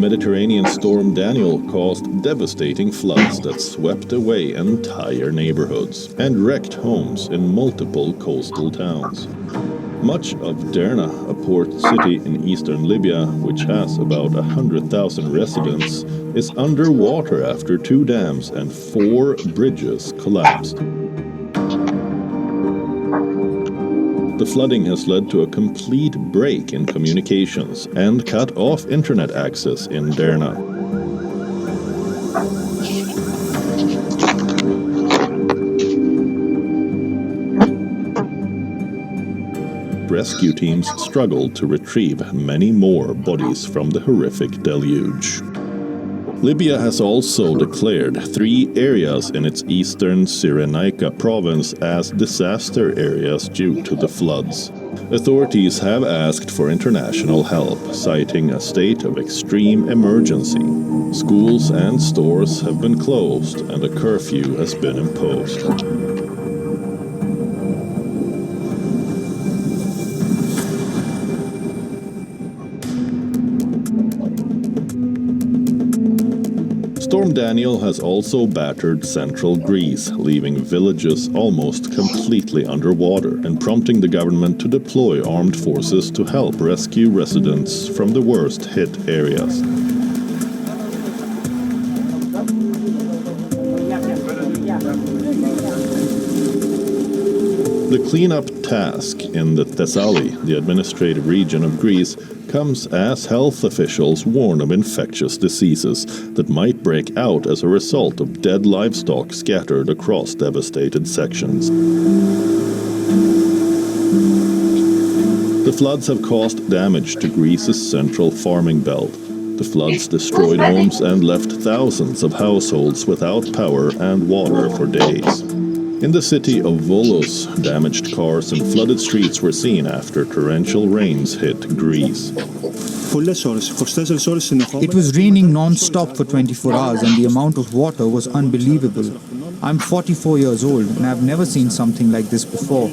Mediterranean storm Daniel caused devastating floods that swept away entire neighborhoods and wrecked homes in multiple coastal towns. Much of Derna, a port city in eastern Libya, which has about 100,000 residents, is underwater after 2 dams and 4 bridges collapsed. The flooding has led to a complete break in communications and cut off internet access in Derna. Rescue teams struggled to retrieve many more bodies from the horrific deluge. Libya has also declared 3 areas in its eastern Cyrenaica province as disaster areas due to the floods. Authorities have asked for international help, citing a state of extreme emergency. Schools and stores have been closed and a curfew has been imposed. Storm Daniel has also battered central Greece, leaving villages almost completely underwater and prompting the government to deploy armed forces to help rescue residents from the worst hit areas. The cleanup task in the Thessaly, the administrative region of Greece, comes as health officials warn of infectious diseases that might break out as a result of dead livestock scattered across devastated sections. The floods have caused damage to Greece's central farming belt. The floods destroyed homes and left thousands of households without power and water for days. In the city of Volos, damaged cars and flooded streets were seen after torrential rains hit Greece. It was raining non-stop for 24 hours and the amount of water was unbelievable. I'm 44 years old and I've never seen something like this before.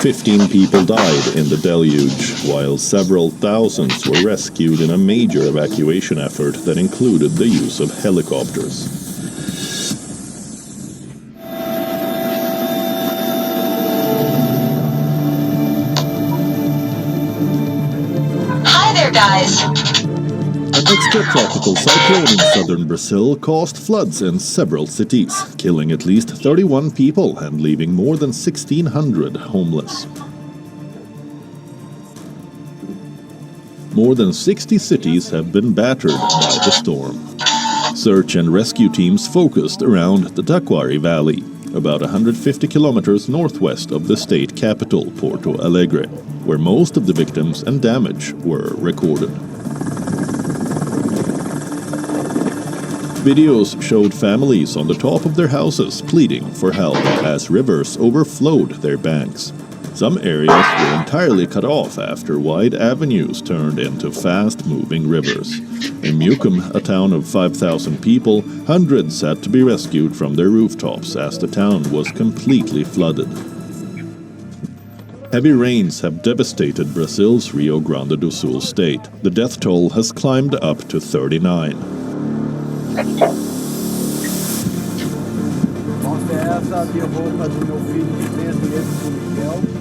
"15 people died in the deluge, while several thousands were rescued in a major evacuation effort that included the use of helicopters. Hi there, guys. An extratropical cyclone in southern Brazil caused floods in several cities, killing at least 31 people and leaving more than 1,600 homeless. More than 60 cities have been battered by the storm. Search and rescue teams focused around the Taquari Valley, about 150 kilometers northwest of the state capital, Porto Alegre, where most of the victims and damage were recorded. Videos showed families on the top of their houses pleading for help as rivers overflowed their banks. Some areas were entirely cut off after wide avenues turned into fast-moving rivers. In Mucum, a town of 5,000 people, hundreds had to be rescued from their rooftops as the town was completely flooded. Heavy rains have devastated Brazil's Rio Grande do Sul state. The death toll has climbed up to 39.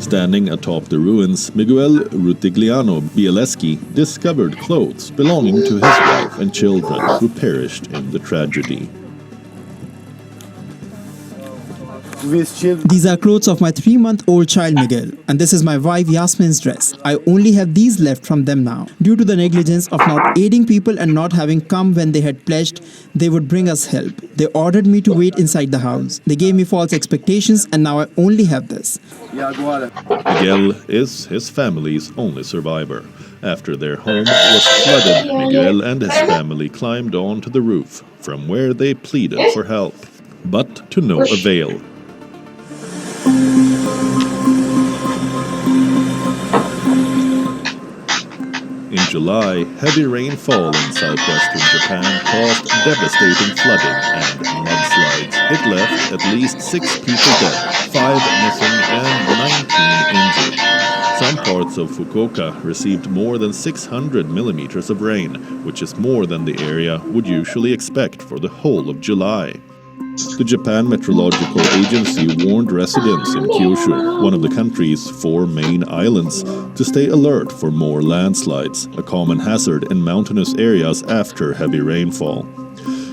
Standing atop the ruins, Miguel Rutigliano Bieleschi discovered clothes belonging to his wife and children who perished in the tragedy. These are clothes of my 3-month-old child Miguel, and this is my wife Yasmin's dress. I only have these left from them now. Due to the negligence of not aiding people and not having come when they had pledged they would bring us help, they ordered me to wait inside the house. They gave me false expectations and now I only have this. Miguel is his family's only survivor. After their home was flooded, Miguel and his family climbed onto the roof, from where they pleaded for help, but to no avail. In July, heavy rainfall in southwestern Japan caused devastating flooding and mudslides. It left at least 6 people dead, 5 missing and 19 injured. Some parts of Fukuoka received more than 600 millimeters of rain, which is more than the area would usually expect for the whole of July. The Japan Meteorological Agency warned residents in Kyushu, one of the country's 4 main islands, to stay alert for more landslides, a common hazard in mountainous areas after heavy rainfall.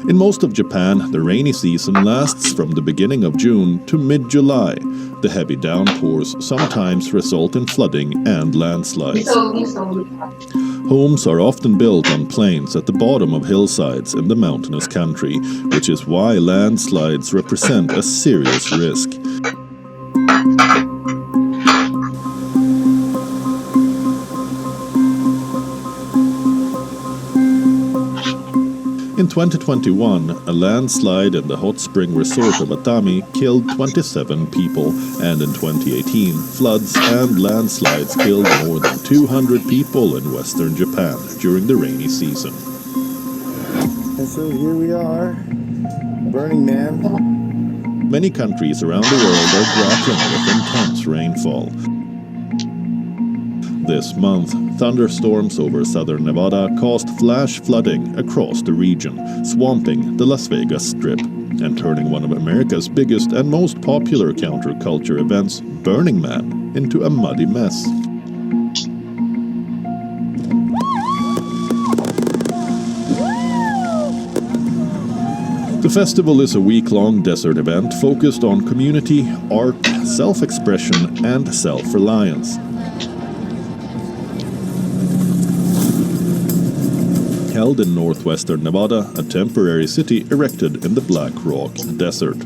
In most of Japan, the rainy season lasts from the beginning of June to mid-July. The heavy downpours sometimes result in flooding and landslides. Homes are often built on plains at the bottom of hillsides in the mountainous country, which is why landslides represent a serious risk. In 2021, a landslide in the hot spring resort of Atami killed 27 people, and in 2018, floods and landslides killed more than 200 people in western Japan during the rainy season. And so here we are, Burning Man. Many countries around the world are grappling with intense rainfall. This month, thunderstorms over southern Nevada caused flash flooding across the region, swamping the Las Vegas Strip and turning one of America's biggest and most popular counterculture events, Burning Man, into a muddy mess. The festival is a week-long desert event focused on community, art, self-expression, and self-reliance. Held in northwestern Nevada, a temporary city erected in the Black Rock Desert.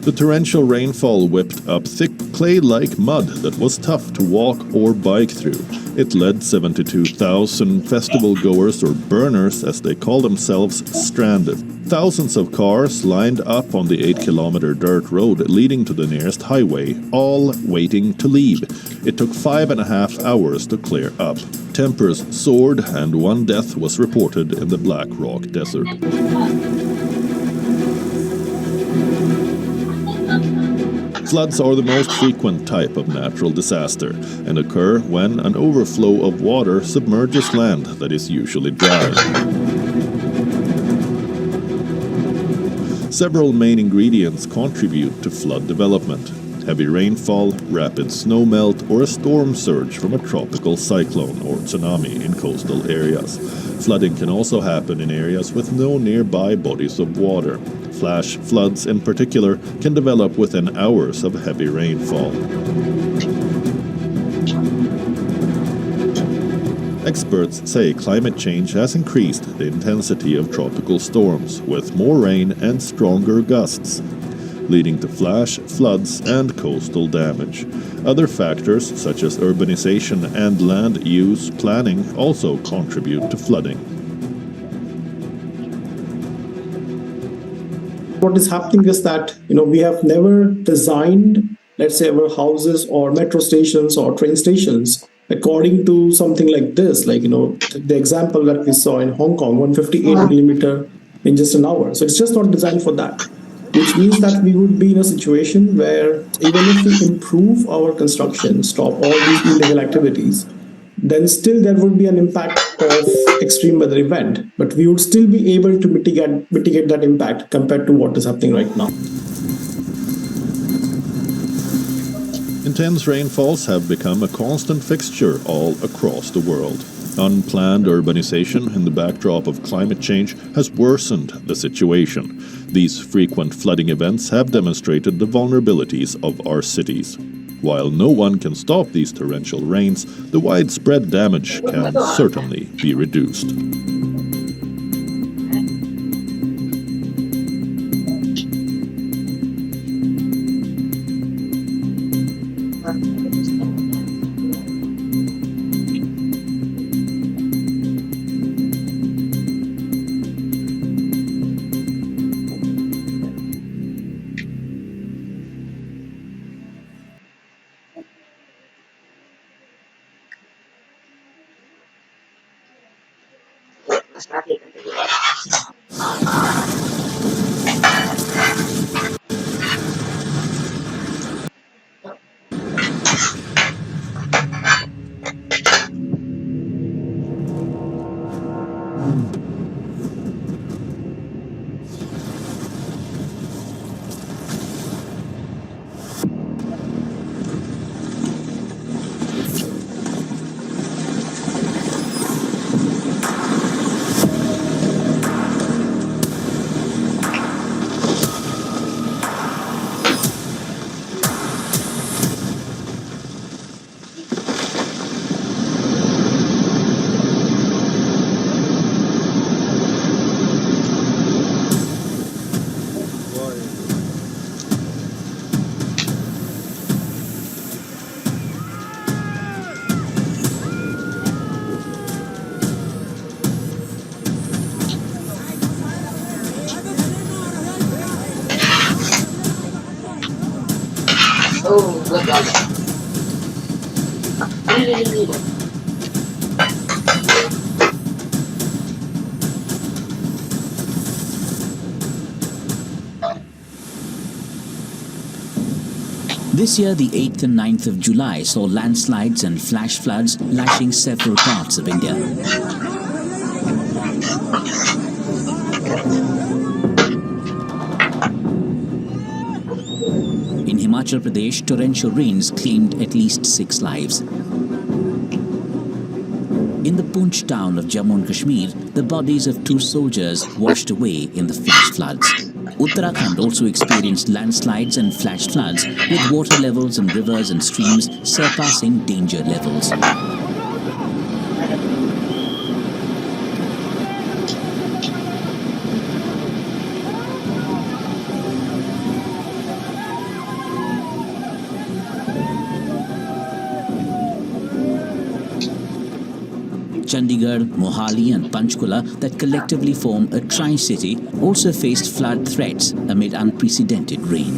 The torrential rainfall whipped up thick clay-like mud that was tough to walk or bike through. It led 72,000 festival goers, or burners as they call themselves, stranded. Thousands of cars lined up on the 8-kilometer dirt road leading to the nearest highway, all waiting to leave. It took 5.5 hours to clear up. Tempers soared and 1 death was reported in the Black Rock Desert. Floods are the most frequent type of natural disaster and occur when an overflow of water submerges land that is usually dry. Several main ingredients contribute to flood development: heavy rainfall, rapid snowmelt, or a storm surge from a tropical cyclone or tsunami in coastal areas. Flooding can also happen in areas with no nearby bodies of water. Flash floods in particular can develop within hours of heavy rainfall. Experts say climate change has increased the intensity of tropical storms, with more rain and stronger gusts, leading to flash floods and coastal damage. Other factors, such as urbanization and land use planning, also contribute to flooding. What is happening is that we have never designed, let's say, our houses or metro stations or train stations according to something like this, the example that we saw in Hong Kong, 158 millimeter in just an hour. So it's just not designed for that, which means that we would be in a situation where even if we improve our construction, stop all these illegal activities, then still there would be an impact of extreme weather event, but we would still be able to mitigate that impact compared to what is happening right now. Intense rainfalls have become a constant fixture all across the world. Unplanned urbanization in the backdrop of climate change has worsened the situation. These frequent flooding events have demonstrated the vulnerabilities of our cities. While no one can stop these torrential rains, the widespread damage can certainly be reduced. Oh, look at it. This year, the 8th and 9th of July saw landslides and flash floods lashing several parts of India. In Himachal Pradesh, torrential rains claimed at least 6 lives. In the Poonch town of Jammu and Kashmir, the bodies of 2 soldiers washed away in the flash floods. Uttarakhand also experienced landslides and flash floods, with water levels in rivers and streams surpassing danger levels. Chandigarh, Mohali and Panchkula, that collectively form a tri-city, also faced flood threats amid unprecedented rain.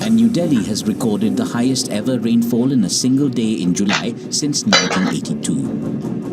And New Delhi has recorded the highest ever rainfall in a single day in July since 1982.